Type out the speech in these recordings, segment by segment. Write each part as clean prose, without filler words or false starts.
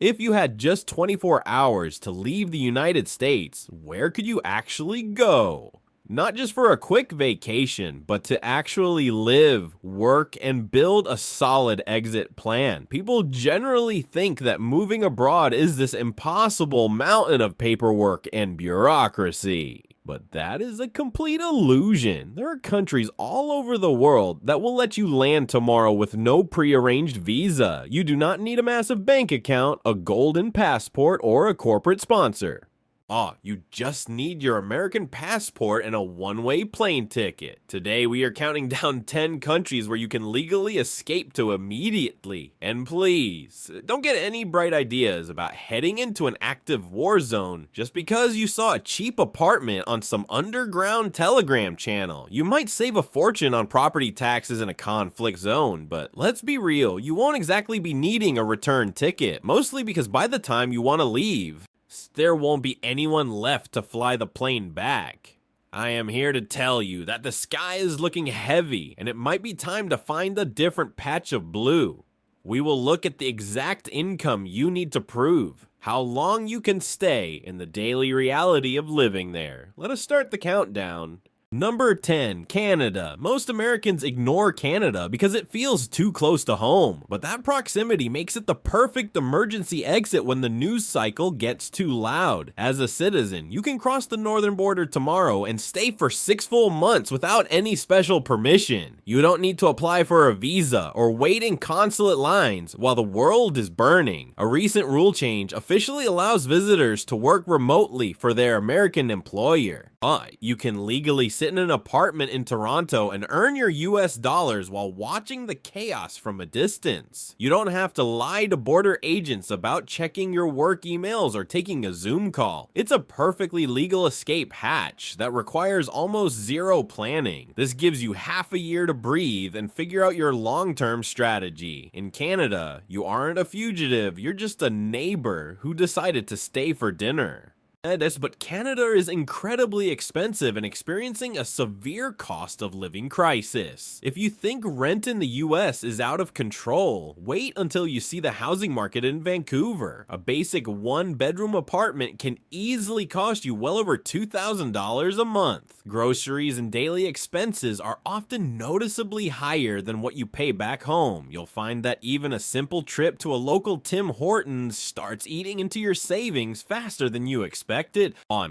If you had just 24 hours to leave the United States, where could you actually go? Not just for a quick vacation, but to actually live, work, and build a solid exit plan. People generally think that moving abroad is this impossible mountain of paperwork and bureaucracy. But that is a complete illusion. There are countries all over the world that will let you land tomorrow with no prearranged visa. You do not need a massive bank account, a golden passport, or a corporate sponsor. You just need your American passport and a one-way plane ticket. Today we are counting down 10 countries where you can legally escape to immediately. And please, don't get any bright ideas about heading into an active war zone just because you saw a cheap apartment on some underground Telegram channel. You might save a fortune on property taxes in a conflict zone, but let's be real, you won't exactly be needing a return ticket, mostly because by the time you want to leave, there won't be anyone left to fly the plane back. I am here to tell you that the sky is looking heavy and it might be time to find a different patch of blue. We will look at the exact income you need to prove, how long you can stay in the daily reality of living there. Let us start the countdown. Number 10, Canada. Most Americans ignore Canada because it feels too close to home, but that proximity makes it the perfect emergency exit when the news cycle gets too loud. As a citizen, you can cross the northern border tomorrow and stay for 6 full months without any special permission. You don't need to apply for a visa or wait in consulate lines while the world is burning. A recent rule change officially allows visitors to work remotely for their American employer. You can legally sit in an apartment in Toronto and earn your US dollars while watching the chaos from a distance. You don't have to lie to border agents about checking your work emails or taking a Zoom call. It's a perfectly legal escape hatch that requires almost zero planning. This gives you half a year to breathe and figure out your long-term strategy. In Canada, you aren't a fugitive, you're just a neighbor who decided to stay for dinner. But Canada is incredibly expensive and experiencing a severe cost of living crisis. If you think rent in the US is out of control, wait until you see the housing market in Vancouver. A basic one-bedroom apartment can easily cost you well over $2,000 a month. Groceries and daily expenses are often noticeably higher than what you pay back home. You'll find that even a simple trip to a local Tim Hortons starts eating into your savings faster than you expect.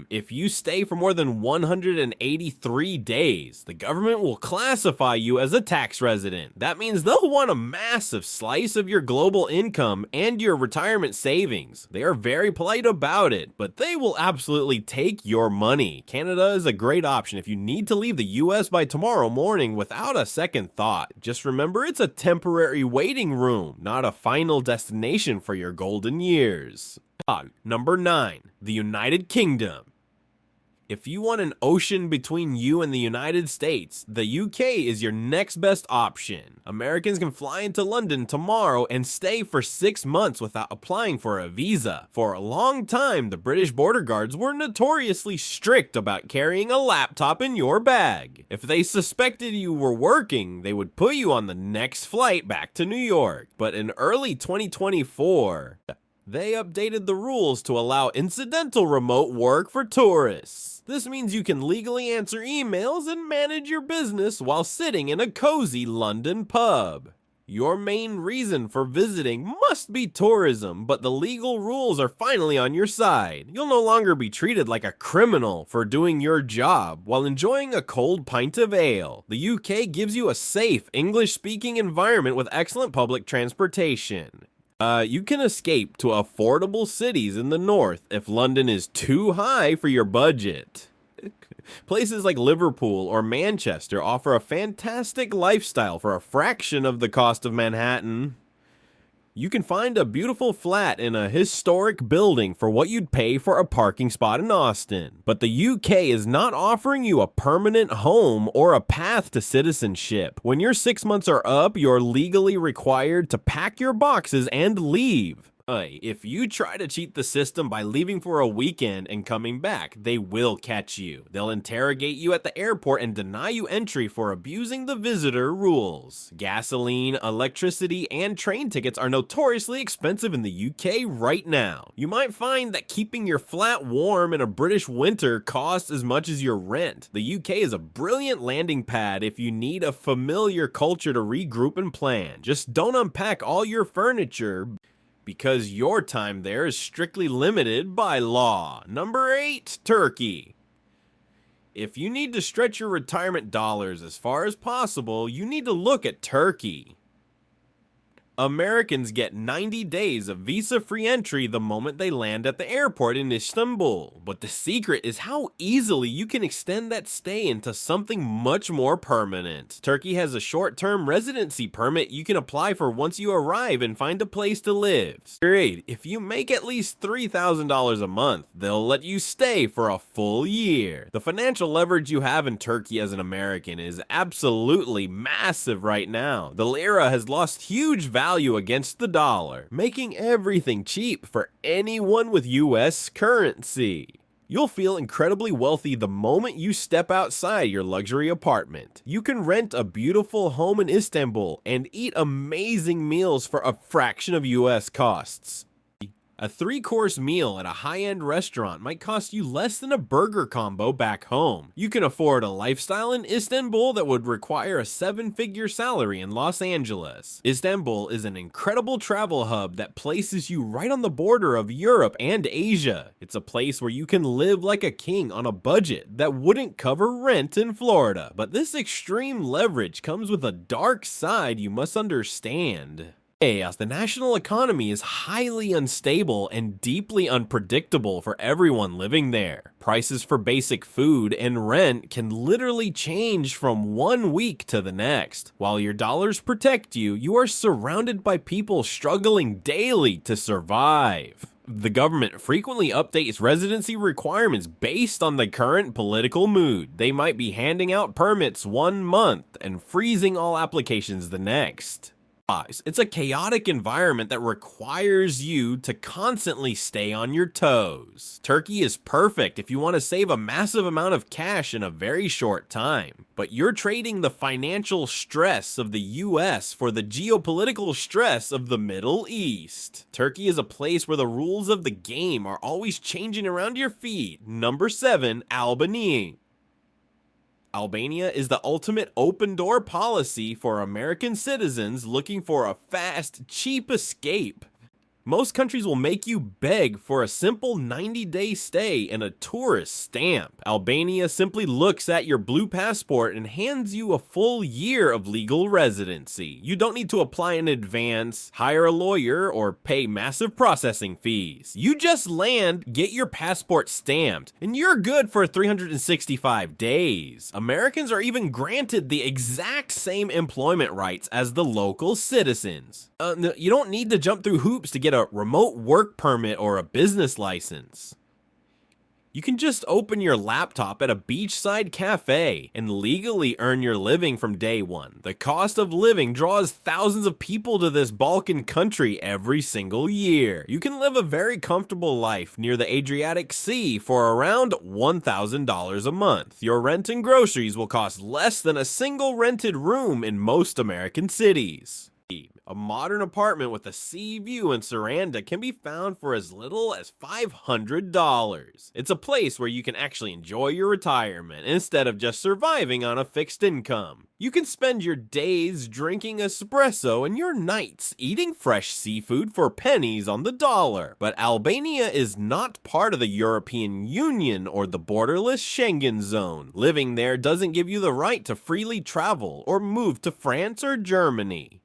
If you stay for more than 183 days, the government will classify you as a tax resident. That means they'll want a massive slice of your global income and your retirement savings. They are very polite about it, but they will absolutely take your money. Canada is a great option if you need to leave the US by tomorrow morning without a second thought. Just remember, it's a temporary waiting room, not a final destination for your golden years. Number 9, the United Kingdom. If you want an ocean between you and the United States, the UK is your next best option. Americans can fly into London tomorrow and stay for 6 months without applying for a visa. For a long time, the British border guards were notoriously strict about carrying a laptop in your bag. If they suspected you were working, they would put you on the next flight back to New York. But in early 2024, they updated the rules to allow incidental remote work for tourists. This means you can legally answer emails and manage your business while sitting in a cozy London pub. Your main reason for visiting must be tourism, but the legal rules are finally on your side. You'll no longer be treated like a criminal for doing your job while enjoying a cold pint of ale. The UK gives you a safe, English-speaking environment with excellent public transportation. You can escape to affordable cities in the north if London is too high for your budget. Places like Liverpool or Manchester offer a fantastic lifestyle for a fraction of the cost of Manhattan. You can find a beautiful flat in a historic building for what you'd pay for a parking spot in Austin. But the UK is not offering you a permanent home or a path to citizenship. When your 6 months are up, you're legally required to pack your boxes and leave. If you try to cheat the system by leaving for a weekend and coming back, they will catch you. They'll interrogate you at the airport and deny you entry for abusing the visitor rules. Gasoline, electricity, and train tickets are notoriously expensive in the UK right now. You might find that keeping your flat warm in a British winter costs as much as your rent. The UK is a brilliant landing pad if you need a familiar culture to regroup and plan. Just don't unpack all your furniture, because your time there is strictly limited by law. Number 8, Turkey. If you need to stretch your retirement dollars as far as possible, you need to look at Turkey. Americans get 90 days of visa-free entry the moment they land at the airport in Istanbul. But the secret is how easily you can extend that stay into something much more permanent. Turkey has a short-term residency permit you can apply for once you arrive and find a place to live. Great, if you make at least $3,000 a month, they'll let you stay for a full year. The financial leverage you have in Turkey as an American is absolutely massive right now. The lira has lost huge value against the dollar, making everything cheap for anyone with US currency. You'll feel incredibly wealthy the moment you step outside your luxury apartment. You can rent a beautiful home in Istanbul and eat amazing meals for a fraction of US costs. A 3-course meal at a high-end restaurant might cost you less than a burger combo back home. You can afford a lifestyle in Istanbul that would require a 7-figure salary in Los Angeles. Istanbul is an incredible travel hub that places you right on the border of Europe and Asia. It's a place where you can live like a king on a budget that wouldn't cover rent in Florida. But this extreme leverage comes with a dark side you must understand. As the national economy is highly unstable and deeply unpredictable for everyone living there. Prices for basic food and rent can literally change from one week to the next. While your dollars protect you, you are surrounded by people struggling daily to survive. The government frequently updates residency requirements based on the current political mood. They might be handing out permits one month and freezing all applications the next. It's a chaotic environment that requires you to constantly stay on your toes. Turkey is perfect if you want to save a massive amount of cash in a very short time, but you're trading the financial stress of the US for the geopolitical stress of the Middle East. Turkey is a place where the rules of the game are always changing around your feet. Number 7, Albania. Albania is the ultimate open-door policy for American citizens looking for a fast, cheap escape. Most countries will make you beg for a simple 90-day stay and a tourist stamp. Albania simply looks at your blue passport and hands you a full year of legal residency. You don't need to apply in advance, hire a lawyer, or pay massive processing fees. You just land, get your passport stamped, and you're good for 365 days. Americans are even granted the exact same employment rights as the local citizens. You don't need to jump through hoops to get a remote work permit or a business license. You can just open your laptop at a beachside cafe and legally earn your living from day one. The cost of living draws thousands of people to this Balkan country every single year. You can live a very comfortable life near the Adriatic Sea for around $1,000 a month. Your rent and groceries will cost less than a single rented room in most American cities. A modern apartment with a sea view in Saranda can be found for as little as $500. It's a place where you can actually enjoy your retirement instead of just surviving on a fixed income. You can spend your days drinking espresso and your nights eating fresh seafood for pennies on the dollar. But Albania is not part of the European Union or the borderless Schengen zone. Living there doesn't give you the right to freely travel or move to France or Germany.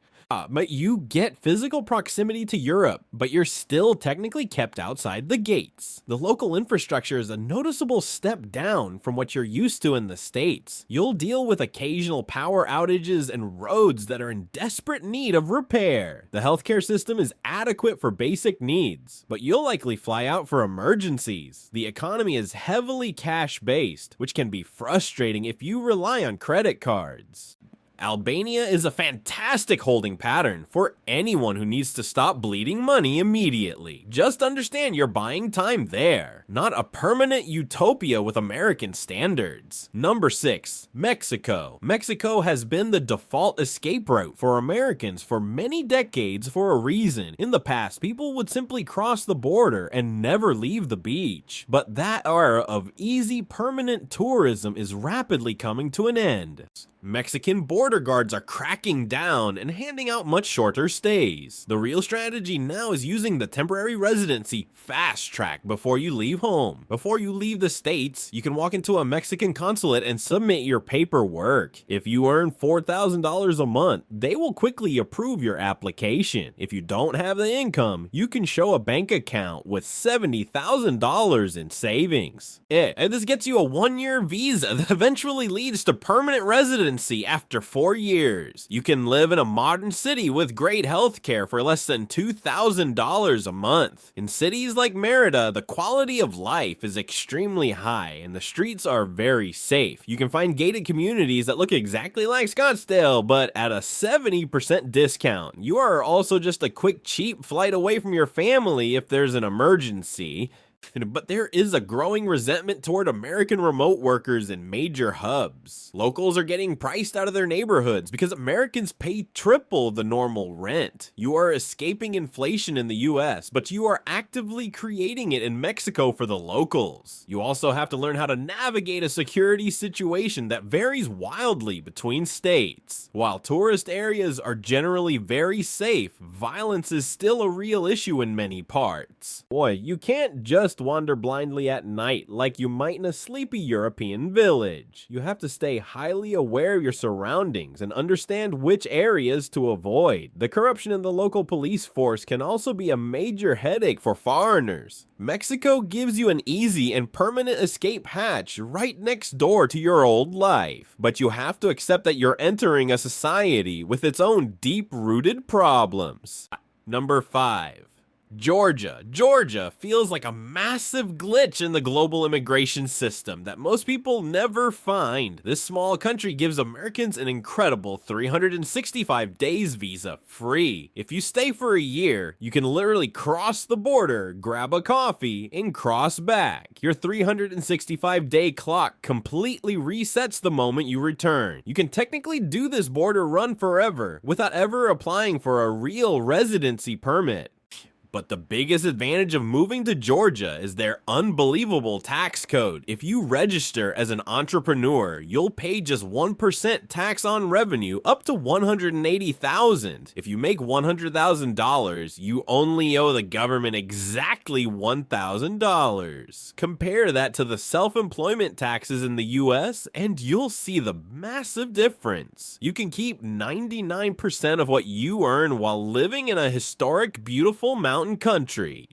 But you get physical proximity to Europe, but you're still technically kept outside the gates. The local infrastructure is a noticeable step down from what you're used to in the States. You'll deal with occasional power outages and roads that are in desperate need of repair. The healthcare system is adequate for basic needs, but you'll likely fly out for emergencies. The economy is heavily cash-based, which can be frustrating if you rely on credit cards. Albania is a fantastic holding pattern for anyone who needs to stop bleeding money immediately. Just understand you're buying time there, not a permanent utopia with American standards. Number 6. Mexico. Mexico has been the default escape route for Americans for many decades for a reason. In the past, people would simply cross the border and never leave the beach. But that era of easy permanent tourism is rapidly coming to an end. Mexican border guards are cracking down and handing out much shorter stays. The real strategy now is using the temporary residency fast track before you leave home. Before you leave the States, you can walk into a Mexican consulate and submit your paperwork. If you earn $4,000 a month, they will quickly approve your application. If you don't have the income, you can show a bank account with $70,000 in savings. And this gets you a 1-year visa that eventually leads to permanent residency after 4 years. You can live in a modern city with great health care for less than $2,000 a month. In cities like Merida, the quality of life is extremely high and the streets are very safe. You can find gated communities that look exactly like Scottsdale, but at a 70% discount. You are also just a quick, cheap flight away from your family if there's an emergency. But there is a growing resentment toward American remote workers in major hubs. Locals are getting priced out of their neighborhoods because Americans pay triple the normal rent. You are escaping inflation in the US, but you are actively creating it in Mexico for the locals. You also have to learn how to navigate a security situation that varies wildly between states. While tourist areas are generally very safe, violence is still a real issue in many parts. Boy, you can't just wander blindly at night like you might in a sleepy European village. You have to stay highly aware of your surroundings and understand which areas to avoid. The corruption in the local police force can also be a major headache for foreigners. Mexico gives you an easy and permanent escape hatch right next door to your old life, but you have to accept that you're entering a society with its own deep-rooted problems. Number 5. Georgia. Georgia feels like a massive glitch in the global immigration system that most people never find. This small country gives Americans an incredible 365 days visa free. If you stay for a year, you can literally cross the border, grab a coffee, and cross back. Your 365-day clock completely resets the moment you return. You can technically do this border run forever without ever applying for a real residency permit. But the biggest advantage of moving to Georgia is their unbelievable tax code. If you register as an entrepreneur, you'll pay just 1% tax on revenue up to $180,000. If you make $100,000, you only owe the government exactly $1,000. Compare that to the self-employment taxes in the US and you'll see the massive difference. You can keep 99% of what you earn while living in a historic, beautiful mountain country.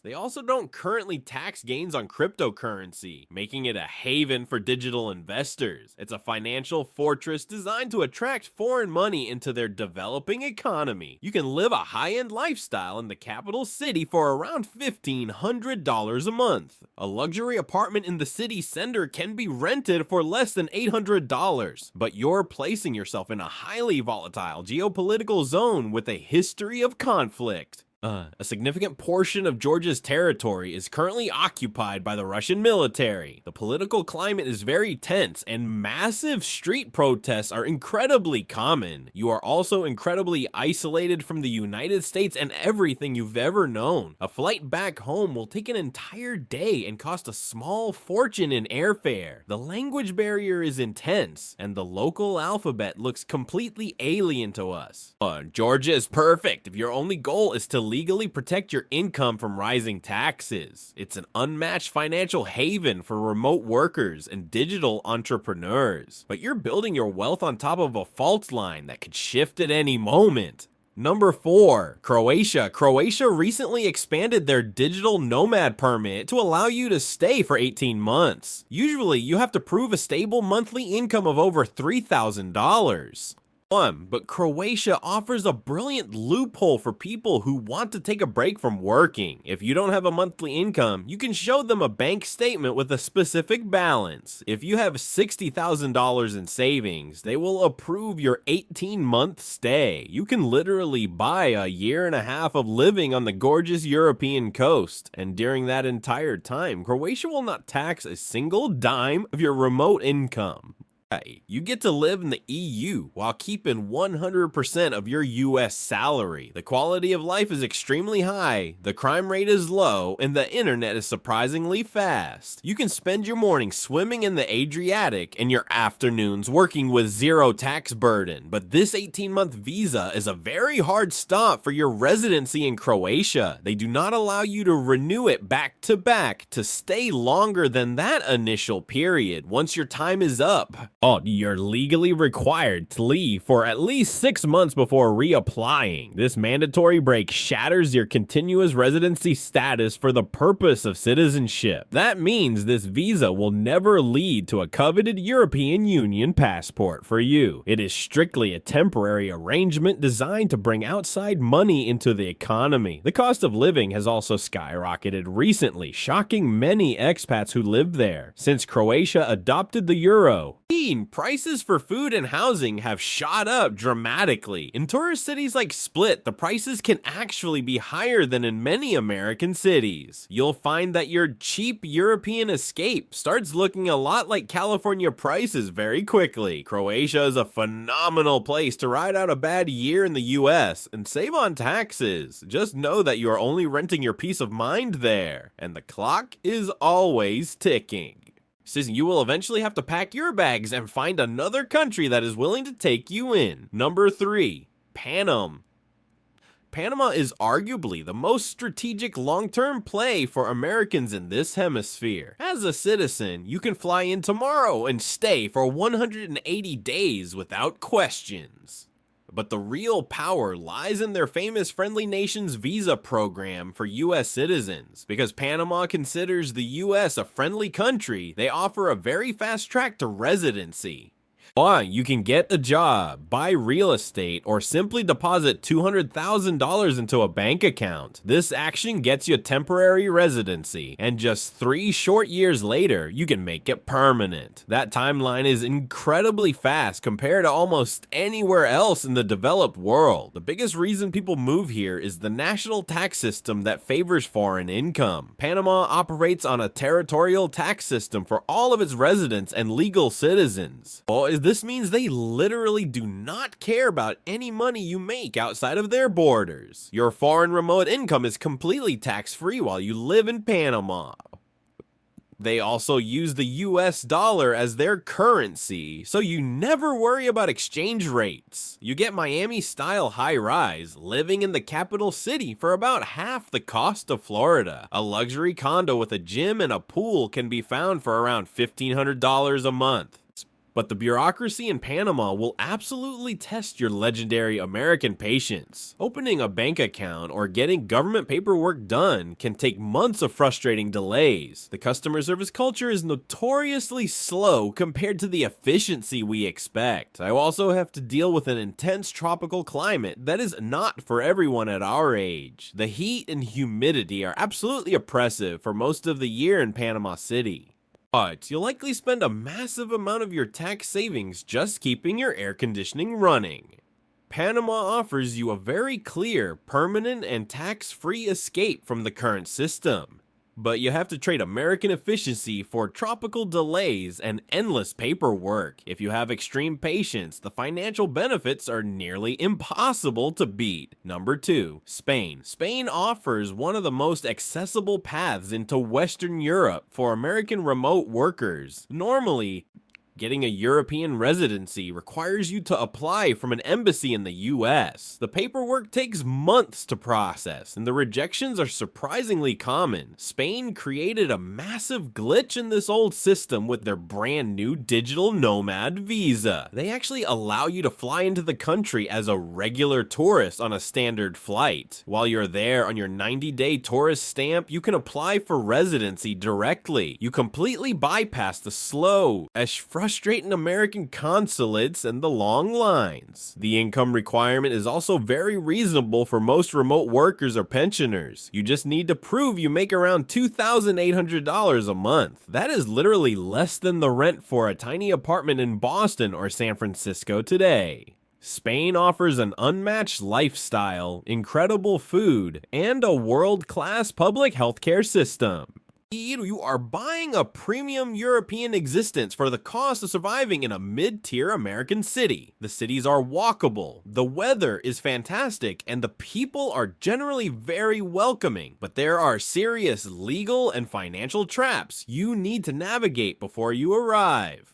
They also don't currently tax gains on cryptocurrency, making it a haven for digital investors. It's a financial fortress designed to attract foreign money into their developing economy. You can live a high-end lifestyle in the capital city for around $1,500 a month. A luxury apartment in the city center can be rented for less than $800, but you're placing yourself in a highly volatile geopolitical zone with a history of conflict. A significant portion of Georgia's territory is currently occupied by the Russian military. The political climate is very tense and massive street protests are incredibly common. You are also incredibly isolated from the United States and everything you've ever known. A flight back home will take an entire day and cost a small fortune in airfare. The language barrier is intense and the local alphabet looks completely alien to us. Georgia is perfect if your only goal is to legally protect your income from rising taxes. It's an unmatched financial haven for remote workers and digital entrepreneurs. But you're building your wealth on top of a fault line that could shift at any moment. Number 4, Croatia. Croatia recently expanded their digital nomad permit to allow you to stay for 18 months. Usually, you have to prove a stable monthly income of over $3,000. But Croatia offers a brilliant loophole for people who want to take a break from working. If you don't have a monthly income, you can show them a bank statement with a specific balance. If you have $60,000 in savings, they will approve your 18-month stay. You can literally buy a year and a half of living on the gorgeous European coast, and during that entire time, Croatia will not tax a single dime of your remote income. You get to live in the EU while keeping 100% of your US salary. The quality of life is extremely high, the crime rate is low, and the internet is surprisingly fast. You can spend your mornings swimming in the Adriatic and your afternoons working with zero tax burden. But this 18-month visa is a very hard stop for your residency in Croatia. They do not allow you to renew it back to back to stay longer than that initial period once your time is up. You're legally required to leave for at least 6 months before reapplying. This mandatory break shatters your continuous residency status for the purpose of citizenship. That means this visa will never lead to a coveted European Union passport for you. It is strictly a temporary arrangement designed to bring outside money into the economy. The cost of living has also skyrocketed recently, shocking many expats who live there. Since Croatia adopted the euro, prices for food and housing have shot up dramatically. In tourist cities like Split, the prices can actually be higher than in many American cities. You'll find that your cheap European escape starts looking a lot like California prices very quickly. Croatia is a phenomenal place to ride out a bad year in the US and save on taxes. Just know that you are only renting your peace of mind there, and the clock is always ticking. You will eventually have to pack your bags and find another country that is willing to take you in. Number 3, Panama. Panama is arguably the most strategic long-term play for Americans in this hemisphere. As a citizen, you can fly in tomorrow and stay for 180 days without questions. But the real power lies in their famous Friendly Nations visa program for US citizens. Because Panama considers the US a friendly country, they offer a very fast track to residency. You can get a job, buy real estate, or simply deposit $200,000 into a bank account. This action gets you temporary residency, and just 3 short years later, you can make it permanent. That timeline is incredibly fast compared to almost anywhere else in the developed world. The biggest reason people move here is the national tax system that favors foreign income. Panama operates on a territorial tax system for all of its residents and legal citizens. This means they literally do not care about any money you make outside of their borders. Your foreign remote income is completely tax-free while you live in Panama. They also use the US dollar as their currency, so you never worry about exchange rates. You get Miami-style high-rise, living in the capital city for about half the cost of Florida. A luxury condo with a gym and a pool can be found for around $1,500 a month. But the bureaucracy in Panama will absolutely test your legendary American patience. Opening a bank account or getting government paperwork done can take months of frustrating delays. The customer service culture is notoriously slow compared to the efficiency we expect. I also have to deal with an intense tropical climate that is not for everyone at our age. The heat and humidity are absolutely oppressive for most of the year in Panama City. But you'll likely spend a massive amount of your tax savings just keeping your air conditioning running. Panama offers you a very clear, permanent, and tax-free escape from the current system. But you have to trade American efficiency for tropical delays and endless paperwork. If you have extreme patience, the financial benefits are nearly impossible to beat. Number 2, Spain. Spain offers one of the most accessible paths into Western Europe for American remote workers. Normally, getting a European residency requires you to apply from an embassy in the US. The paperwork takes months to process, and the rejections are surprisingly common. Spain created a massive glitch in this old system with their brand new digital Nomad visa. They actually allow you to fly into the country as a regular tourist on a standard flight. While you're there on your 90-day tourist stamp, you can apply for residency directly. You completely bypass the slow, frustrating frustrating American consulates and the long lines. The income requirement is also very reasonable for most remote workers or pensioners. You just need to prove you make around $2,800 a month. That is literally less than the rent for a tiny apartment in Boston or San Francisco today. Spain offers an unmatched lifestyle, incredible food, and a world-class public healthcare system. You are buying a premium European existence for the cost of surviving in a mid-tier American city. The cities are walkable, the weather is fantastic, and the people are generally very welcoming. But there are serious legal and financial traps you need to navigate before you arrive.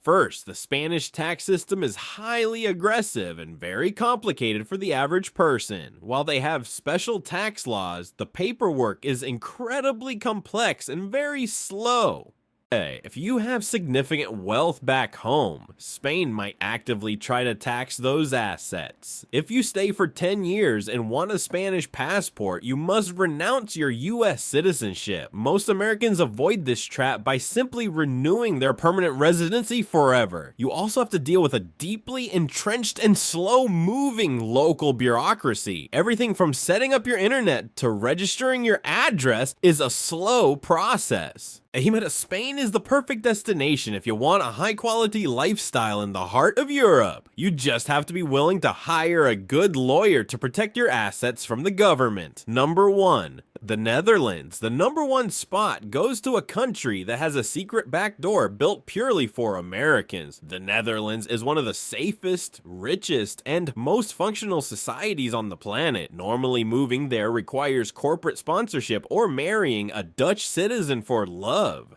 First, the Spanish tax system is highly aggressive and very complicated for the average person. While they have special tax laws, the paperwork is incredibly complex and very slow. If you have significant wealth back home, Spain might actively try to tax those assets. If you stay for 10 years and want a Spanish passport, you must renounce your US citizenship. Most Americans avoid this trap by simply renewing their permanent residency forever. You also have to deal with a deeply entrenched and slow-moving local bureaucracy. Everything from setting up your internet to registering your address is a slow process. Spain is the perfect destination if you want a high-quality lifestyle in the heart of Europe. You just have to be willing to hire a good lawyer to protect your assets from the government. Number 1. The Netherlands. The number 1 spot goes to a country that has a secret back door built purely for Americans. The Netherlands is one of the safest, richest, and most functional societies on the planet. Normally moving there requires corporate sponsorship or marrying a Dutch citizen for love.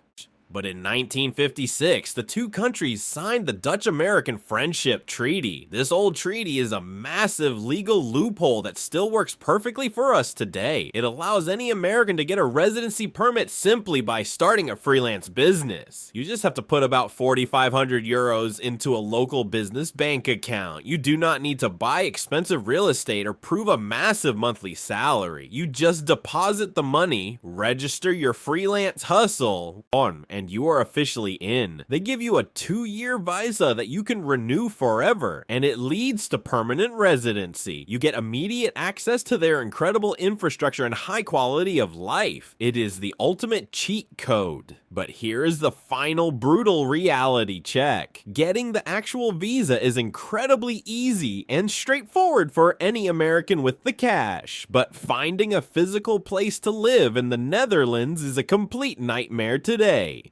But in 1956, the two countries signed the Dutch-American Friendship Treaty. This old treaty is a massive legal loophole that still works perfectly for us today. It allows any American to get a residency permit simply by starting a freelance business. You just have to put about 4,500 euros into a local business bank account. You do not need to buy expensive real estate or prove a massive monthly salary. You just deposit the money, register your freelance hustle, and you are officially in. They give you a 2-year visa that you can renew forever, and it leads to permanent residency. You get immediate access to their incredible infrastructure and high quality of life. It is the ultimate cheat code. But here is the final brutal reality check. Getting the actual visa is incredibly easy and straightforward for any American with the cash, but finding a physical place to live in the Netherlands is a complete nightmare today.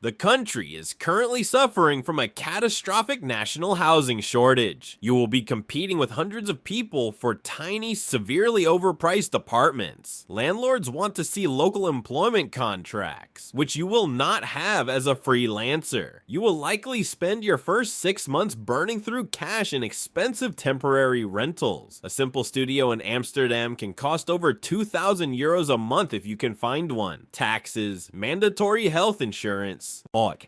The country is currently suffering from a catastrophic national housing shortage. You will be competing with hundreds of people for tiny, severely overpriced apartments. Landlords want to see local employment contracts, which you will not have as a freelancer. You will likely spend your first 6 months burning through cash in expensive temporary rentals. A simple studio in Amsterdam can cost over 2,000 euros a month if you can find one. Taxes, mandatory health insurance,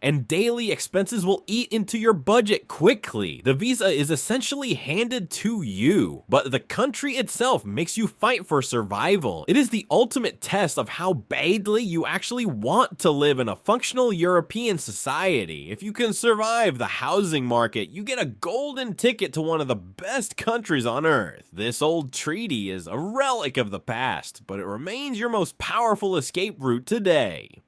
and daily expenses will eat into your budget quickly. The visa is essentially handed to you, but the country itself makes you fight for survival. It is the ultimate test of how badly you actually want to live in a functional European society. If you can survive the housing market, you get a golden ticket to one of the best countries on earth. This old treaty is a relic of the past, but it remains your most powerful escape route today.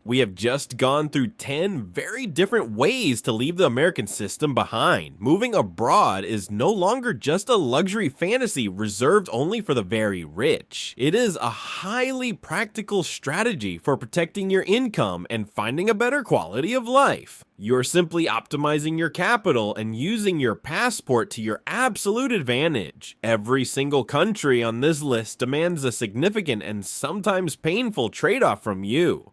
We have just gone through 10 very different ways to leave the American system behind. Moving abroad is no longer just a luxury fantasy reserved only for the very rich. It is a highly practical strategy for protecting your income and finding a better quality of life. You're simply optimizing your capital and using your passport to your absolute advantage. Every single country on this list demands a significant and sometimes painful trade-off from you.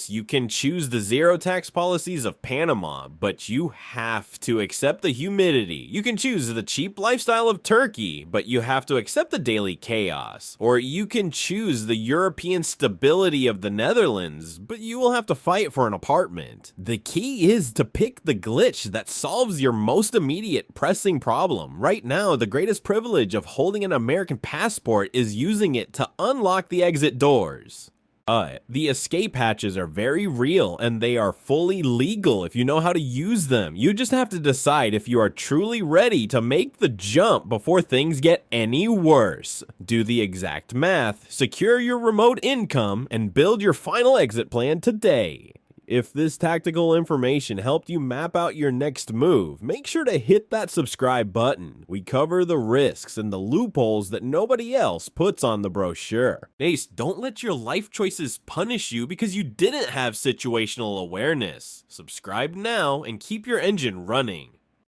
You can choose the zero tax policies of Panama, but you have to accept the humidity. You can choose the cheap lifestyle of Turkey, but you have to accept the daily chaos. Or you can choose the European stability of the Netherlands, but you will have to fight for an apartment. The key is to pick the glitch that solves your most immediate pressing problem. Right now, the greatest privilege of holding an American passport is using it to unlock the exit doors. But the escape hatches are very real and they are fully legal if you know how to use them. You just have to decide if you are truly ready to make the jump before things get any worse. Do the exact math, secure your remote income, and build your final exit plan today. If this tactical information helped you map out your next move, make sure to hit that subscribe button. We cover the risks and the loopholes that nobody else puts on the brochure. Ace, don't let your life choices punish you because you didn't have situational awareness. Subscribe now and keep your engine running.